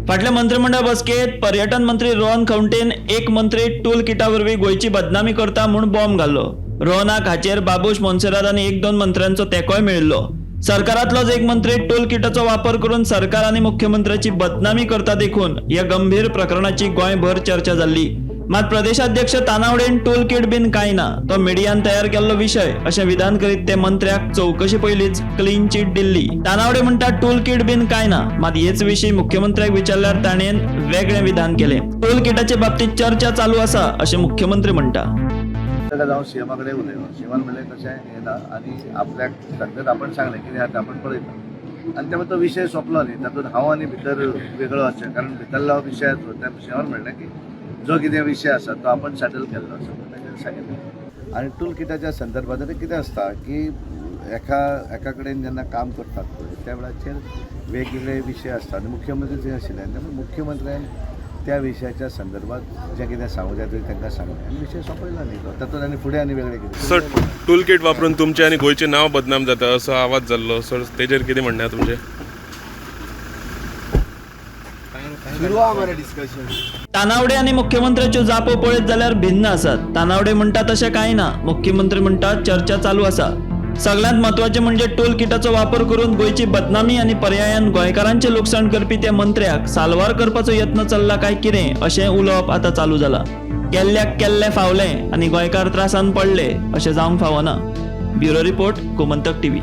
फाटल्या मंत्रिमंडळ बसकेत पर्यटन मंत्री रोहन खंवटेन एक मंत्री टूल किटावरवी गोयची बदनामी करता म्हूण बॉम्ब घाल्लो। रोहनाक हाचेर बाबूश मोन्सेरात आनी एक दोन मंत्र्यांचो तेंकोय मेळिल्लो। सरकारांतलोच एक मंत्री टूल किटाचो वापर करून सरकार आनी मुख्यमंत्र्याची बदनामी करता देखून ह्या गंभीर प्रकरणाची गोंयभर चर्चा जाल्ली। मात प्रदेशाध्यक्ष तानावडेन टूल किट बीन कांय ना, तो मिडियान तयार केल्लो विशय अशें विधान करीत ते मंत्र्याक चौकशी पयलींच क्लीन चीट दिल्ली। तानावडे म्हणटा टूल किट बीन कांय ना, मात हेच विशीं मुख्यमंत्र्याक विचारल्यार ताणेन वेगळें विधान केलें। टूल किटाचे बाबतीत चर्चा चालू आसा अशें मुख्यमंत्री म्हणटा। जाऊन सीएमाकडे उलयलो, सीएमान म्हणलें तशें हें ना आनी आपल्याक सद्याक आपण सांगलें कितें आतां आपण पळयता आनी त्यामुळे तो विशय सोंपलो न्ही। तातूंत हांव आनी भितर वेगळो आसचें, कारण भितरलो विशय आसलो त्या सीएमान म्हणलें की जो कितें विशय आसा तो आपण सेटल केल्लो आसा ताणें सांगितलें। आनी टूल किटाच्या संदर्भात कितें आसता की एका कडेन जेन्ना काम करतात पळय त्या वेळाचेर वेगवेगळे विशय आसता आनी मुख्यमंत्री थंय आशिल्ले त्यामुळे मुख्यमंत्र्यान त्या विशयाच्या संदर्भात जें कितें सांगूं जाय तें तांकां सांगलें आनी विशय सोंपयलो न्ही तो। तातूंत आनी फुडें आनी वेगळें कितें सर टूल किट वापरून तुमचें आनी गोंयचें नांव बदनाम जाता असो आवाज जाल्लो, सर तेजेर कितें म्हणणें आहा तुमचें? तानावडे आनी मुख्यमंत्र्याच्यो जापो पळयत जाल्यार भिन्न आसात। तानावडे म्हणटा तशें कांय ना, मुख्यमंत्री म्हणटा चर्चा चालू आसा। सगळ्यांत महत्वाचें म्हणजे टोल किटाचो वापर करून गोंयची बदनामी आनी पर्यायान गोंयकारांचें लुकसाण करपी त्या मंत्र्याक साल्वार करपाचो यत्न चल्ला काय कितें अशें उलोवप आतां चालू जालां। केल्ल्याक केल्लें फावलें आनी गोंयकार त्रासान पडले अशें जावंक फावना। Bureau report, Gomantak TV.